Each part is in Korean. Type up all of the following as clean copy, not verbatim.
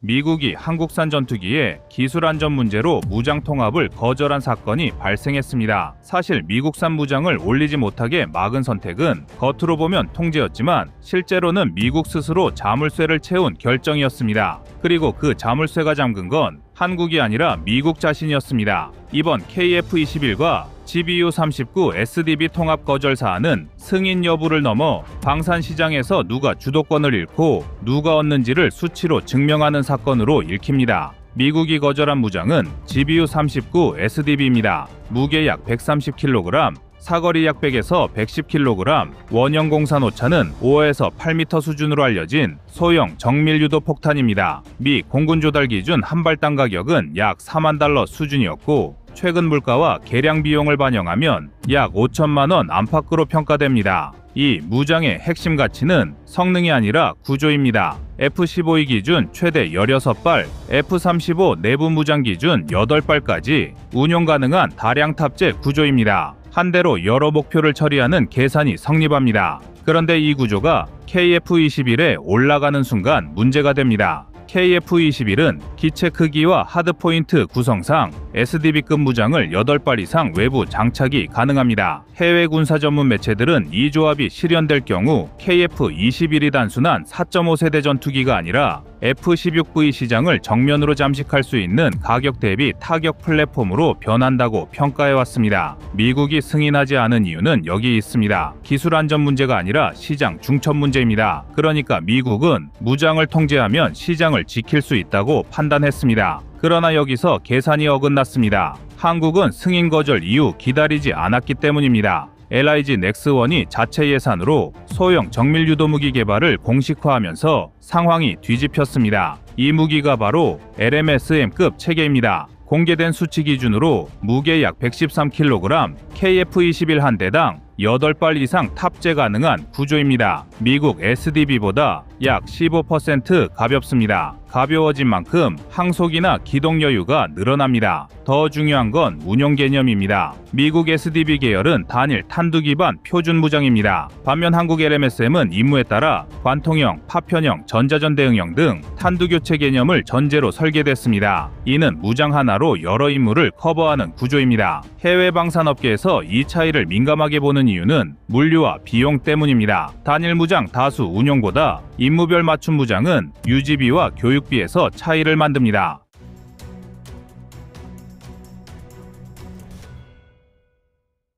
미국이 한국산 전투기의 기술 안전 문제로 무장 통합을 거절한 사건이 발생했습니다. 사실 미국산 무장을 올리지 못하게 막은 선택은 겉으로 보면 통제였지만 실제로는 미국 스스로 자물쇠를 채운 결정이었습니다. 그리고 그 자물쇠가 잠근 건 한국이 아니라 미국 자신이었습니다. 이번 KF-21과 GBU-39 SDB 통합 거절 사안은 승인 여부를 넘어 방산 시장에서 누가 주도권을 잃고 누가 얻는지를 수치로 증명하는 사건으로 읽힙니다. 미국이 거절한 무장은 GBU-39 SDB입니다. 무게 약 130kg, 사거리 약 100에서 110kg, 원형 공산 오차는 5에서 8m 수준으로 알려진 소형 정밀유도 폭탄입니다. 미 공군 조달 기준 한 발당 가격은 약 4만 달러 수준이었고 최근 물가와 개량 비용을 반영하면 약 5천만 원 안팎으로 평가됩니다. 이 무장의 핵심 가치는 성능이 아니라 구조입니다. F-15E 기준 최대 16발, F-35 내부 무장 기준 8발까지 운용 가능한 다량 탑재 구조입니다. 한 대로 여러 목표를 처리하는 계산이 성립합니다. 그런데 이 구조가 KF-21에 올라가는 순간 문제가 됩니다. KF-21은 기체 크기와 하드포인트 구성상 SDB급 무장을 8발 이상 외부 장착이 가능합니다. 해외 군사 전문 매체들은 이 조합이 실현될 경우 KF-21이 단순한 4.5세대 전투기가 아니라 F-16V 시장을 정면으로 잠식할 수 있는 가격 대비 타격 플랫폼으로 변한다고 평가해왔습니다. 미국이 승인하지 않은 이유는 여기 있습니다. 기술 안전 문제가 아니라 시장 중첩 문제입니다. 그러니까 미국은 무장을 통제하면 시장을 지킬 수 있다고 판단했습니다. 그러나 여기서 계산이 어긋났습니다. 한국은 승인 거절 이후 기다리지 않았기 때문입니다. LIG 넥스1이 자체 예산으로 소형 정밀 유도 무기 개발을 공식화하면서 상황이 뒤집혔습니다. 이 무기가 바로 LMSM급 체계입니다. 공개된 수치 기준으로 무게 약 113kg, KF-21 한 대당 8발 이상 탑재 가능한 구조입니다. 미국 SDB보다 약 15% 가볍습니다. 가벼워진 만큼 항속이나 기동 여유가 늘어납니다. 더 중요한 건 운용 개념입니다. 미국 SDB 계열은 단일 탄두 기반 표준 무장입니다. 반면 한국 LMSM은 임무에 따라 관통형, 파편형, 전자전 대응형 등 탄두 교체 개념을 전제로 설계됐습니다. 이는 무장 하나로 여러 임무를 커버하는 구조입니다. 해외 방산업계에서 이 차이를 민감하게 보는 이유는 물류와 비용 때문입니다. 단일 무장 다수 운용보다 임무별 맞춤 무장은 유지비와 교육비에서 차이를 만듭니다.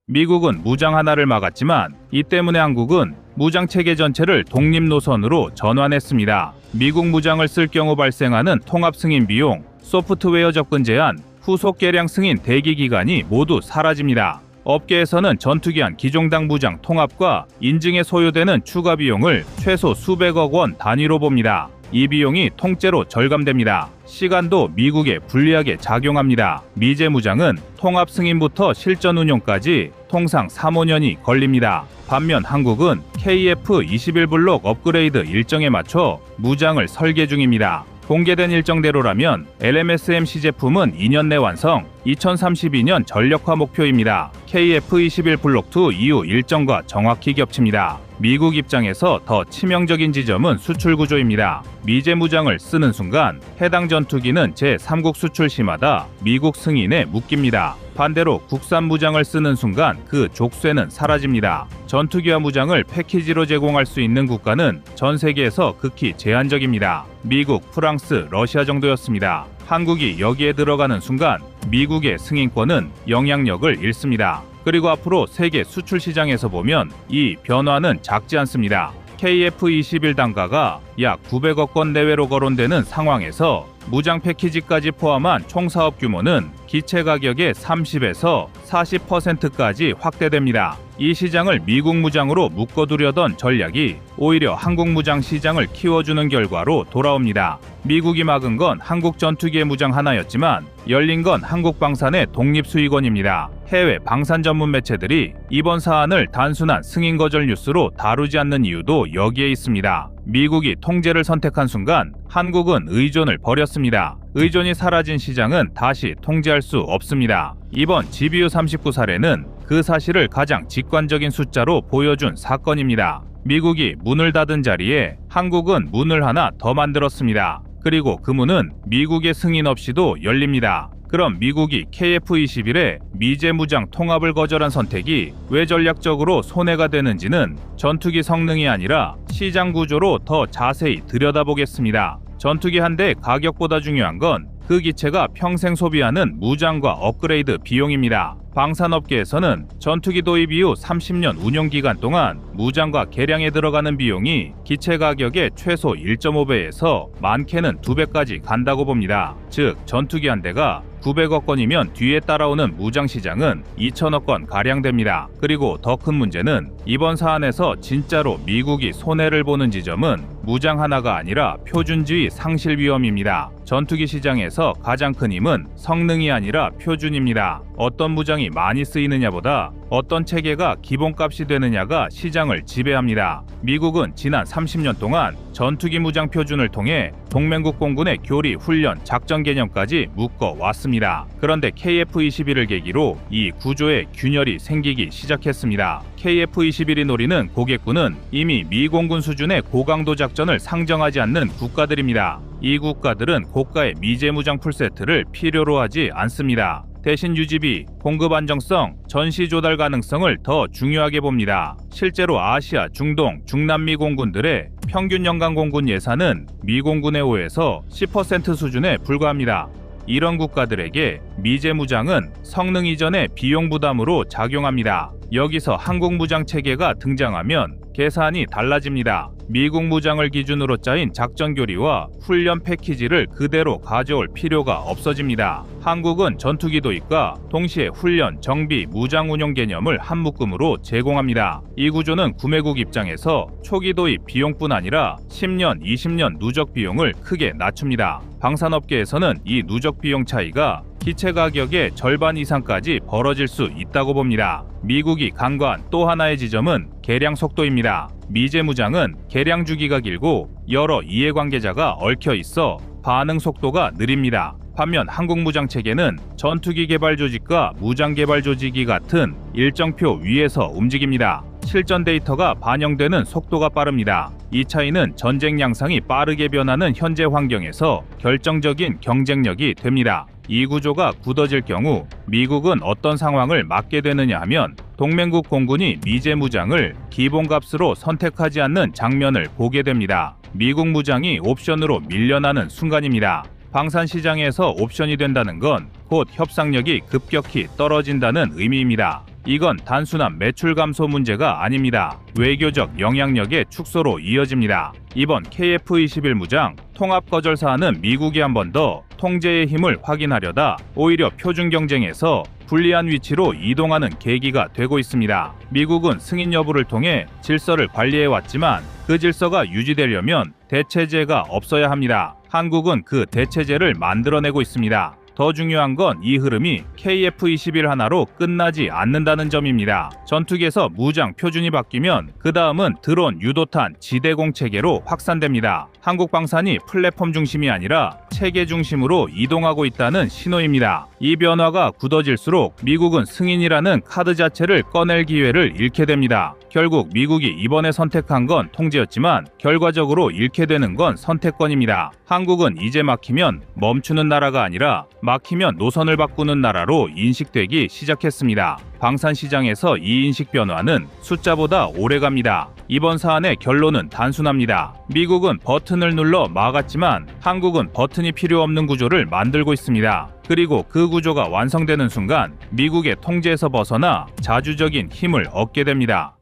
미국은 무장 하나를 막았지만 이 때문에 한국은 무장 체계 전체를 독립 노선으로 전환했습니다. 미국 무장을 쓸 경우 발생하는 통합 승인 비용, 소프트웨어 접근 제한, 후속 개량 승인 대기 기간이 모두 사라집니다. 업계에서는 전투기한 기종당 무장 통합과 인증에 소요되는 추가 비용을 최소 수백억 원 단위로 봅니다. 이 비용이 통째로 절감됩니다. 시간도 미국에 불리하게 작용합니다. 미제 무장은 통합 승인부터 실전 운용까지 통상 3-5년이 걸립니다. 반면 한국은 KF-21 블록 업그레이드 일정에 맞춰 무장을 설계 중입니다. 공개된 일정대로라면 LMSM 시제품은 2년 내 완성, 2032년 전력화 목표입니다. KF-21 블록 2 이후 일정과 정확히 겹칩니다. 미국 입장에서 더 치명적인 지점은 수출 구조입니다. 미제 무장을 쓰는 순간 해당 전투기는 제3국 수출 시마다 미국 승인에 묶입니다. 반대로 국산 무장을 쓰는 순간 그 족쇄는 사라집니다. 전투기와 무장을 패키지로 제공할 수 있는 국가는 전 세계에서 극히 제한적입니다. 미국, 프랑스, 러시아 정도였습니다. 한국이 여기에 들어가는 순간 미국의 승인권은 영향력을 잃습니다. 그리고 앞으로 세계 수출 시장에서 보면 이 변화는 작지 않습니다. KF-21 단가가 약 900억 원 내외로 거론되는 상황에서 무장 패키지까지 포함한 총 사업 규모는 기체 가격의 30에서 40%까지 확대됩니다. 이 시장을 미국 무장으로 묶어두려던 전략이 오히려 한국 무장 시장을 키워주는 결과로 돌아옵니다. 미국이 막은 건 한국 전투기의 무장 하나였지만 열린 건 한국 방산의 독립수익원입니다. 해외 방산 전문 매체들이 이번 사안을 단순한 승인 거절 뉴스로 다루지 않는 이유도 여기에 있습니다. 미국이 통제를 선택한 순간 한국은 의존을 버렸습니다. 의존이 사라진 시장은 다시 통제할 수 없습니다. 이번 GBU-39 사례는 그 사실을 가장 직관적인 숫자로 보여준 사건입니다. 미국이 문을 닫은 자리에 한국은 문을 하나 더 만들었습니다. 그리고 그 문은 미국의 승인 없이도 열립니다. 그럼 미국이 KF-21의 미제 무장 통합을 거절한 선택이 왜 전략적으로 손해가 되는지는 전투기 성능이 아니라 시장 구조로 더 자세히 들여다보겠습니다. 전투기 한 대 가격보다 중요한 건 그 기체가 평생 소비하는 무장과 업그레이드 비용입니다. 방산업계에서는 전투기 도입 이후 30년 운용 기간 동안 무장과 개량에 들어가는 비용이 기체 가격의 최소 1.5배에서 많게는 2배까지 간다고 봅니다. 즉, 전투기 한 대가 900억 건이면 뒤에 따라오는 무장 시장은 2천억 건 가량 됩니다. 그리고 더 큰 문제는 이번 사안에서 진짜로 미국이 손해를 보는 지점은 무장 하나가 아니라 표준지위 상실 위험입니다. 전투기 시장에서 가장 큰 힘은 성능이 아니라 표준입니다. 어떤 무장이 많이 쓰이느냐보다 어떤 체계가 기본값이 되느냐가 시장을 지배합니다. 미국은 지난 30년 동안 전투기 무장 표준을 통해 동맹국 공군의 교리, 훈련, 작전 개념까지 묶어 왔습니다. 그런데 KF-21을 계기로 이 구조에 균열이 생기기 시작했습니다. KF-21이 노리는 고객군은 이미 미 공군 수준의 고강도 작전을 상정하지 않는 국가들입니다. 이 국가들은 고가의 미제 무장 풀세트를 필요로 하지 않습니다. 대신 유지비, 공급 안정성, 전시 조달 가능성을 더 중요하게 봅니다. 실제로 아시아, 중동, 중남미 공군들의 평균 연간 공군 예산은 미 공군의 5에서 10% 수준에 불과합니다. 이런 국가들에게 미제 무장은 성능 이전의 비용 부담으로 작용합니다. 여기서 한국 무장 체계가 등장하면 계산이 달라집니다. 미국 무장을 기준으로 짜인 작전 교리와 훈련 패키지를 그대로 가져올 필요가 없어집니다. 한국은 전투기 도입과 동시에 훈련, 정비, 무장 운용 개념을 한 묶음으로 제공합니다. 이 구조는 구매국 입장에서 초기 도입 비용뿐 아니라 10년, 20년 누적 비용을 크게 낮춥니다. 방산업계에서는 이 누적 비용 차이가 기체 가격의 절반 이상까지 벌어질 수 있다고 봅니다. 미국이 간과한 또 하나의 지점은 개량 속도입니다. 미제 무장은 개량 주기가 길고 여러 이해관계자가 얽혀 있어 반응 속도가 느립니다. 반면 한국 무장 체계는 전투기 개발 조직과 무장 개발 조직이 같은 일정표 위에서 움직입니다. 실전 데이터가 반영되는 속도가 빠릅니다. 이 차이는 전쟁 양상이 빠르게 변하는 현재 환경에서 결정적인 경쟁력이 됩니다. 이 구조가 굳어질 경우 미국은 어떤 상황을 맞게 되느냐 하면 동맹국 공군이 미제 무장을 기본값으로 선택하지 않는 장면을 보게 됩니다. 미국 무장이 옵션으로 밀려나는 순간입니다. 방산 시장에서 옵션이 된다는 건 곧 협상력이 급격히 떨어진다는 의미입니다. 이건 단순한 매출 감소 문제가 아닙니다. 외교적 영향력의 축소로 이어집니다. 이번 KF-21 무장 통합 거절 사안은 미국이 한 번 더 통제의 힘을 확인하려다 오히려 표준 경쟁에서 불리한 위치로 이동하는 계기가 되고 있습니다. 미국은 승인 여부를 통해 질서를 관리해왔지만 그 질서가 유지되려면 대체제가 없어야 합니다. 한국은 그 대체제를 만들어내고 있습니다. 더 중요한 건 이 흐름이 KF-21 하나로 끝나지 않는다는 점입니다. 전투기에서 무장 표준이 바뀌면 그 다음은 드론, 유도탄, 지대공 체계로 확산됩니다. 한국 방산이 플랫폼 중심이 아니라 체계 중심으로 이동하고 있다는 신호입니다. 이 변화가 굳어질수록 미국은 승인이라는 카드 자체를 꺼낼 기회를 잃게 됩니다. 결국 미국이 이번에 선택한 건 통제였지만 결과적으로 잃게 되는 건 선택권입니다. 한국은 이제 막히면 멈추는 나라가 아니라 막히면 노선을 바꾸는 나라로 인식되기 시작했습니다. 방산 시장에서 이 인식 변화는 숫자보다 오래갑니다. 이번 사안의 결론은 단순합니다. 미국은 버튼을 눌러 막았지만 한국은 버튼이 필요 없는 구조를 만들고 있습니다. 그리고 그 구조가 완성되는 순간 미국의 통제에서 벗어나 자주적인 힘을 얻게 됩니다.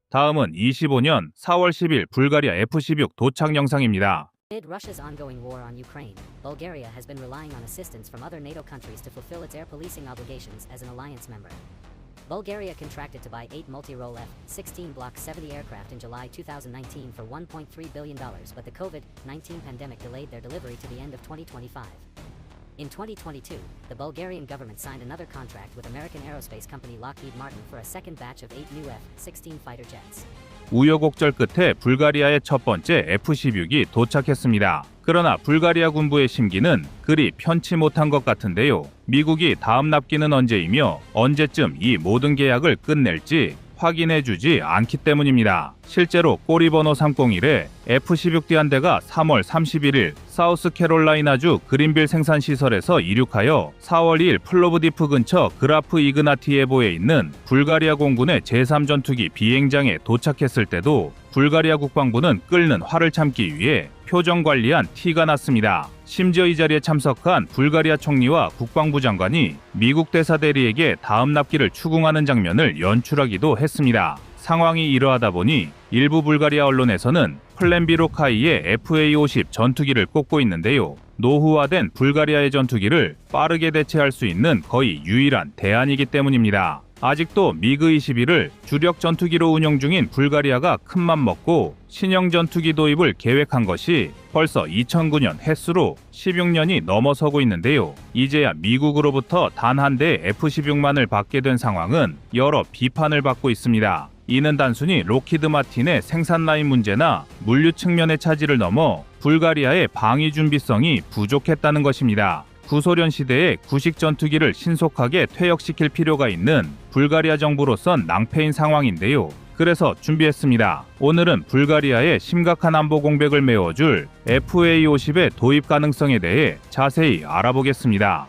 다음은 25년 4월 10일 불가리아 F-16 도착 영상입니다. Amid Russia's ongoing war on Ukraine, Bulgaria has been relying on assistance from other NATO countries to fulfill its air policing obligations as an alliance member. Bulgaria contracted to buy 8 multi-role F-16 Block 70 aircraft in July 2019 for $1.3 billion, but the COVID-19 pandemic delayed their delivery to the end of 2025. In 2022, the Bulgarian government signed another contract with American aerospace company Lockheed Martin for a second batch of 8 new F-16 fighter jets. 우여곡절 끝에 불가리아의 첫 번째 F-16이 도착했습니다. 그러나 불가리아 군부의 심기는 그리 편치 못한 것 같은데요. 미국이 다음 납기는 언제이며 언제쯤 이 모든 계약을 끝낼지 확인해주지 않기 때문입니다. 실제로 꼬리번호 301에 F-16D 한 대가 3월 31일 사우스캐롤라이나주 그린빌 생산시설에서 이륙하여 4월 2일 플로브디프 근처 그라프 이그나티예보에 있는 불가리아 공군의 제3전투기 비행장에 도착했을 때도 불가리아 국방부는 끓는 화를 참기 위해 표정 관리한 티가 났습니다. 심지어 이 자리에 참석한 불가리아 총리와 국방부 장관이 미국 대사 대리에게 다음 납기를 추궁하는 장면을 연출하기도 했습니다. 상황이 이러하다 보니 일부 불가리아 언론에서는 플랜 B로 카이의 FA-50 전투기를 꼽고 있는데요. 노후화된 불가리아의 전투기를 빠르게 대체할 수 있는 거의 유일한 대안이기 때문입니다. 아직도 미그-21을 주력 전투기로 운영 중인 불가리아가 큰맘 먹고 신형 전투기 도입을 계획한 것이 벌써 2009년 햇수로 16년이 넘어서고 있는데요. 이제야 미국으로부터 단 한 대의 F-16만을 받게 된 상황은 여러 비판을 받고 있습니다. 이는 단순히 록히드 마틴의 생산 라인 문제나 물류 측면의 차질을 넘어 불가리아의 방위 준비성이 부족했다는 것입니다. 구소련 시대의 구식 전투기를 신속하게 퇴역시킬 필요가 있는 불가리아 정부로선 낭패인 상황인데요. 그래서 준비했습니다. 오늘은 불가리아의 심각한 안보 공백을 메워줄 FA-50의 도입 가능성에 대해 자세히 알아보겠습니다.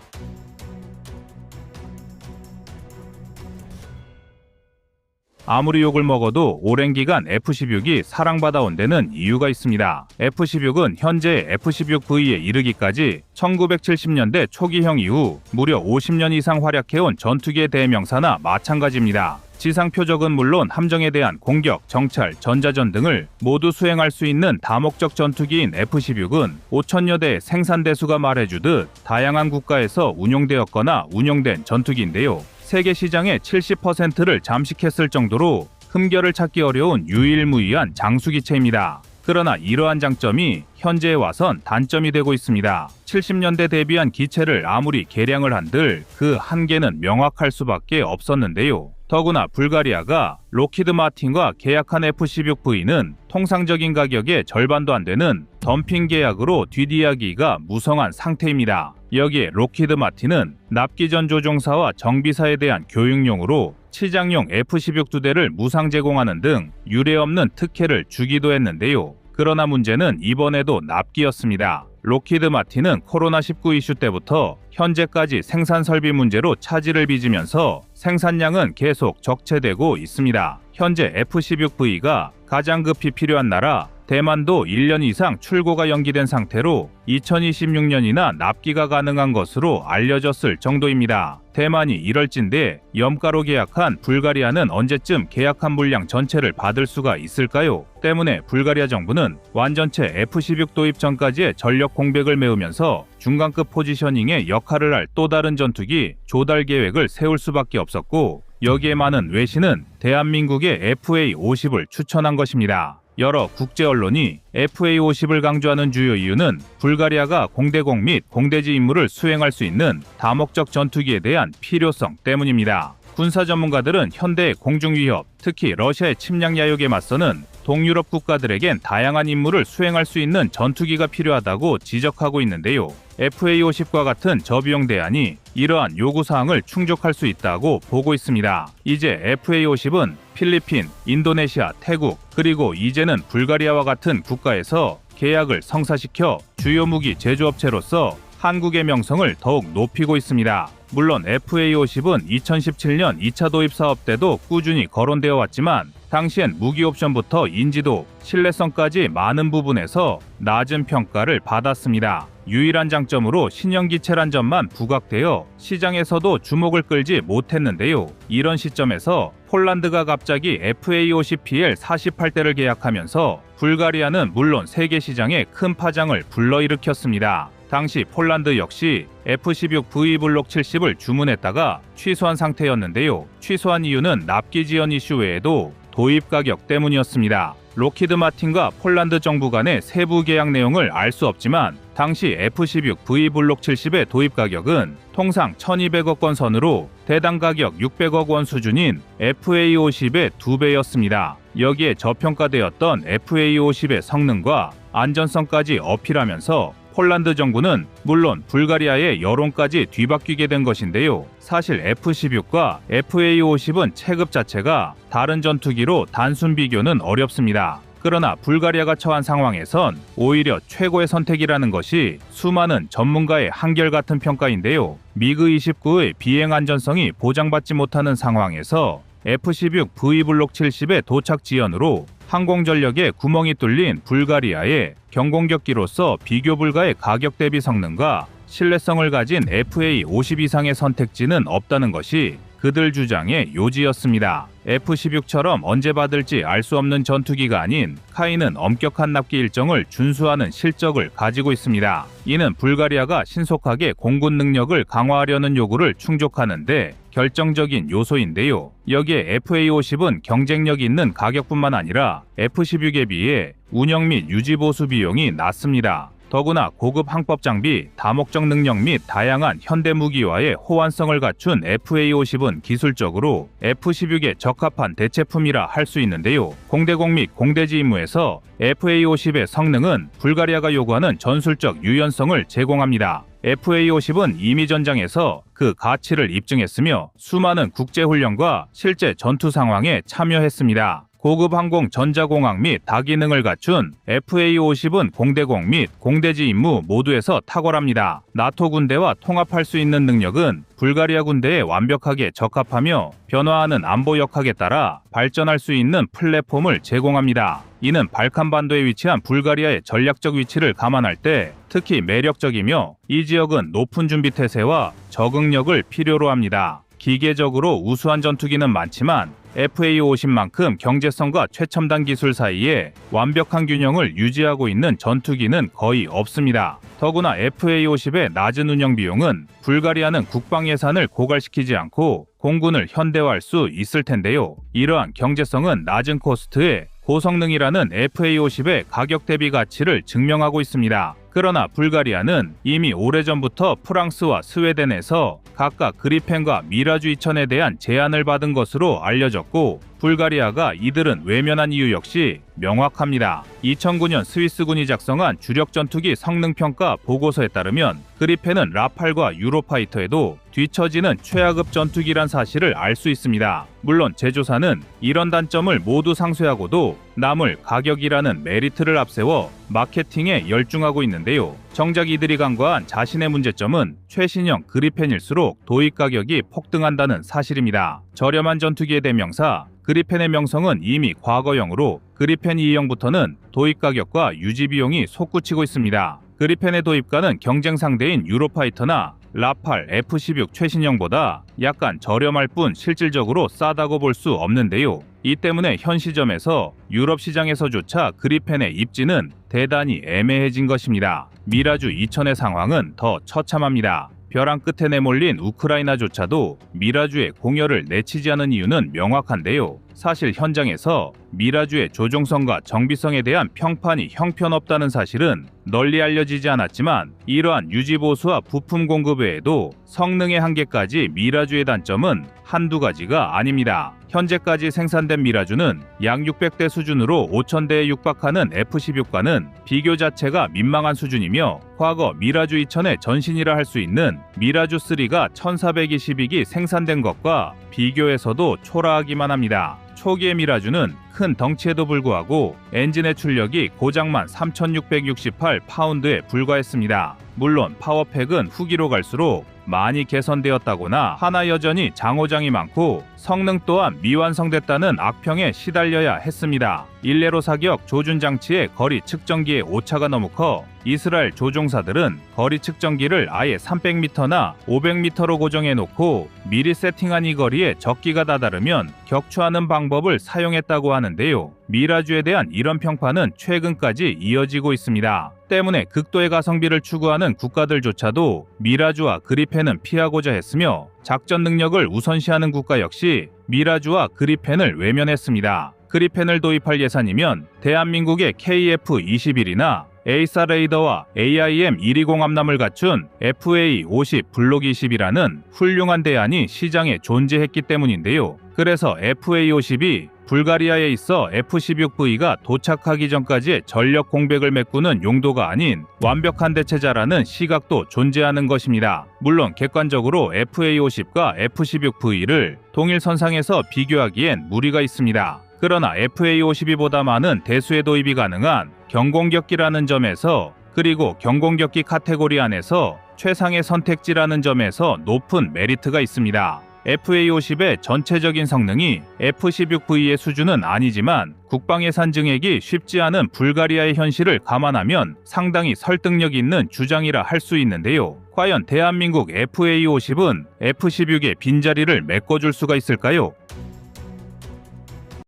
아무리 욕을 먹어도 오랜 기간 F-16이 사랑받아온 데는 이유가 있습니다. F-16은 현재 F-16V에 이르기까지 1970년대 초기형 이후 무려 50년 이상 활약해온 전투기의 대명사나 마찬가지입니다. 지상 표적은 물론 함정에 대한 공격, 정찰, 전자전 등을 모두 수행할 수 있는 다목적 전투기인 F-16은 5천여 대의 생산 대수가 말해주듯 다양한 국가에서 운용되었거나 운용된 전투기인데요. 세계 시장의 70%를 잠식했을 정도로 흠결을 찾기 어려운 유일무이한 장수기체입니다. 그러나 이러한 장점이 현재에 와선 단점이 되고 있습니다. 70년대 대비한 기체를 아무리 개량을 한들 그 한계는 명확할 수밖에 없었는데요. 더구나 불가리아가 록히드 마틴과 계약한 F-16V는 통상적인 가격의 절반도 안 되는 덤핑 계약으로 뒷이야기가 무성한 상태입니다. 여기에 록히드 마틴은 납기전 조종사와 정비사에 대한 교육용으로 치장용 F-16 2대를 무상 제공하는 등 유례없는 특혜를 주기도 했는데요. 그러나 문제는 이번에도 납기였습니다. 록히드 마틴은 코로나19 이슈 때부터 현재까지 생산 설비 문제로 차질을 빚으면서 생산량은 계속 적체되고 있습니다. 현재 F-16V가 가장 급히 필요한 나라 대만도 1년 이상 출고가 연기된 상태로 2026년이나 납기가 가능한 것으로 알려졌을 정도입니다. 대만이 1월쯤인데 염가로 계약한 불가리아는 언제쯤 계약한 물량 전체를 받을 수가 있을까요? 때문에 불가리아 정부는 완전체 F-16 도입 전까지의 전력 공백을 메우면서 중간급 포지셔닝의 역할을 할 또 다른 전투기 조달 계획을 세울 수밖에 없었고, 여기에 많은 외신은 대한민국의 FA-50을 추천한 것입니다. 여러 국제 언론이 FA-50을 강조하는 주요 이유는 불가리아가 공대공 및 공대지 임무를 수행할 수 있는 다목적 전투기에 대한 필요성 때문입니다. 군사 전문가들은 현대의 공중 위협, 특히 러시아의 침략 야욕에 맞서는 동유럽 국가들에겐 다양한 임무를 수행할 수 있는 전투기가 필요하다고 지적하고 있는데요. FA-50과 같은 저비용 대안이 이러한 요구사항을 충족할 수 있다고 보고 있습니다. 이제 FA-50은 필리핀, 인도네시아, 태국, 그리고 이제는 불가리아와 같은 국가에서 계약을 성사시켜 주요 무기 제조업체로서 한국의 명성을 더욱 높이고 있습니다. 물론 FA-50은 2017년 2차 도입 사업 때도 꾸준히 거론되어 왔지만 당시엔 무기 옵션부터 인지도, 신뢰성까지 많은 부분에서 낮은 평가를 받았습니다. 유일한 장점으로 신형 기체란 점만 부각되어 시장에서도 주목을 끌지 못했는데요. 이런 시점에서 폴란드가 갑자기 FA-50PL 48대를 계약하면서 불가리아는 물론 세계 시장에 큰 파장을 불러일으켰습니다. 당시 폴란드 역시 F-16V 블록 70을 주문했다가 취소한 상태였는데요. 취소한 이유는 납기 지연 이슈 외에도 도입 가격 때문이었습니다. 록히드 마틴과 폴란드 정부 간의 세부 계약 내용을 알 수 없지만 당시 F-16V 블록 70의 도입 가격은 통상 1,200억 원 선으로 대당 가격 600억 원 수준인 FA-50의 2배였습니다. 여기에 저평가되었던 FA-50의 성능과 안전성까지 어필하면서 폴란드 정부는 물론 불가리아의 여론까지 뒤바뀌게 된 것인데요. 사실 F-16과 FA-50은 체급 자체가 다른 전투기로 단순 비교는 어렵습니다. 그러나 불가리아가 처한 상황에선 오히려 최고의 선택이라는 것이 수많은 전문가의 한결같은 평가인데요. 미그-29의 비행 안전성이 보장받지 못하는 상황에서 F-16V 블록 70의 도착 지연으로 항공전력에 구멍이 뚫린 불가리아의 경공격기로서 비교 불가의 가격 대비 성능과 신뢰성을 가진 FA-50 이상의 선택지는 없다는 것이 그들 주장의 요지였습니다. F-16처럼 언제 받을지 알 수 없는 전투기가 아닌 카이는 엄격한 납기 일정을 준수하는 실적을 가지고 있습니다. 이는 불가리아가 신속하게 공군 능력을 강화하려는 요구를 충족하는데 결정적인 요소인데요. 여기에 FA-50은 경쟁력 있는 가격뿐만 아니라 F-16에 비해 운영 및 유지 보수 비용이 낮습니다. 더구나 고급 항법 장비, 다목적 능력 및 다양한 현대 무기와의 호환성을 갖춘 FA-50은 기술적으로 F-16에 적합한 대체품이라 할 수 있는데요. 공대공 및 공대지 임무에서 FA-50의 성능은 불가리아가 요구하는 전술적 유연성을 제공합니다. FA-50은 이미 전장에서 그 가치를 입증했으며 수많은 국제훈련과 실제 전투 상황에 참여했습니다. 고급 항공 전자공학 및 다기능을 갖춘 FA-50은 공대공 및 공대지 임무 모두에서 탁월합니다. 나토 군대와 통합할 수 있는 능력은 불가리아 군대에 완벽하게 적합하며 변화하는 안보 역학에 따라 발전할 수 있는 플랫폼을 제공합니다. 이는 발칸반도에 위치한 불가리아의 전략적 위치를 감안할 때 특히 매력적이며 이 지역은 높은 준비 태세와 적응력을 필요로 합니다. 기계적으로 우수한 전투기는 많지만 FA-50만큼 경제성과 최첨단 기술 사이에 완벽한 균형을 유지하고 있는 전투기는 거의 없습니다. 더구나 FA-50의 낮은 운영 비용은 불가리아는 국방 예산을 고갈시키지 않고 공군을 현대화할 수 있을 텐데요. 이러한 경제성은 낮은 코스트에 고성능이라는 FA-50의 가격 대비 가치를 증명하고 있습니다. 그러나 불가리아는 이미 오래전부터 프랑스와 스웨덴에서 각각 그리펜과 미라주 2000에 대한 제안을 받은 것으로 알려졌고 불가리아가 이들은 외면한 이유 역시 명확합니다. 2009년 스위스군이 작성한 주력 전투기 성능평가 보고서에 따르면 그리펜은 라팔과 유로파이터에도 뒤처지는 최하급 전투기란 사실을 알 수 있습니다. 물론 제조사는 이런 단점을 모두 상쇄하고도 남을 가격이라는 메리트를 앞세워 마케팅에 열중하고 있는데요. 정작 이들이 간과한 자신의 문제점은 최신형 그리펜일수록 도입 가격이 폭등한다는 사실입니다. 저렴한 전투기의 대명사 그리펜의 명성은 이미 과거형으로 그리펜 2형부터는 도입 가격과 유지 비용이 솟구치고 있습니다. 그리펜의 도입가는 경쟁 상대인 유로파이터나 라팔 F-16 최신형보다 약간 저렴할 뿐 실질적으로 싸다고 볼 수 없는데요. 이 때문에 현 시점에서 유럽 시장에서조차 그리펜의 입지는 대단히 애매해진 것입니다. 미라주 2000의 상황은 더 처참합니다. 벼랑 끝에 내몰린 우크라이나조차도 미라주의 공여를 내치지 않은 이유는 명확한데요. 사실 현장에서 미라주의 조종성과 정비성에 대한 평판이 형편없다는 사실은 널리 알려지지 않았지만 이러한 유지보수와 부품 공급 외에도 성능의 한계까지 미라주의 단점은 한두 가지가 아닙니다. 현재까지 생산된 미라주는 약 600대 수준으로 5000대에 육박하는 F-16과는 비교 자체가 민망한 수준이며 과거 미라주 2000의 전신이라 할 수 있는 미라주 3가 1422기 생산된 것과 비교해서도 초라하기만 합니다. 초기의 미라주는 큰 덩치에도 불구하고 엔진의 출력이 고작만 3668파운드에 불과했습니다. 물론 파워팩은 후기로 갈수록 많이 개선되었다거나 하나 여전히 장호장이 많고 성능 또한 미완성됐다는 악평에 시달려야 했습니다. 일례로 사격 조준 장치의 거리 측정기의 오차가 너무 커 이스라엘 조종사들은 거리 측정기를 아예 300m나 500m로 고정해 놓고 미리 세팅한 이 거리에 적기가 다다르면 격추하는 방법을 사용했다고 하는데요. 미라주에 대한 이런 평판은 최근까지 이어지고 있습니다. 때문에 극도의 가성비를 추구하는 국가들조차도 미라주와 그리펜은 피하고자 했으며 작전 능력을 우선시하는 국가 역시 미라주와 그리펜을 외면했습니다. 그리펜을 도입할 예산이면 대한민국의 KF-21이나 에이사 레이더와 AIM-120 함남을 갖춘 FA-50 블록 20이라는 훌륭한 대안이 시장에 존재했기 때문인데요. 그래서 FA-50이 불가리아에 있어 F-16V가 도착하기 전까지의 전력 공백을 메꾸는 용도가 아닌 완벽한 대체자라는 시각도 존재하는 것입니다. 물론 객관적으로 FA-50과 F-16V를 동일선상에서 비교하기엔 무리가 있습니다. 그러나 FA-52보다 많은 대수의 도입이 가능한 경공격기라는 점에서, 그리고 경공격기 카테고리 안에서 최상의 선택지라는 점에서 높은 메리트가 있습니다. FA-50의 전체적인 성능이 F-16V의 수준은 아니지만 국방 예산 증액이 쉽지 않은 불가리아의 현실을 감안하면 상당히 설득력 있는 주장이라 할 수 있는데요. 과연 대한민국 FA-50은 F-16의 빈자리를 메꿔줄 수가 있을까요?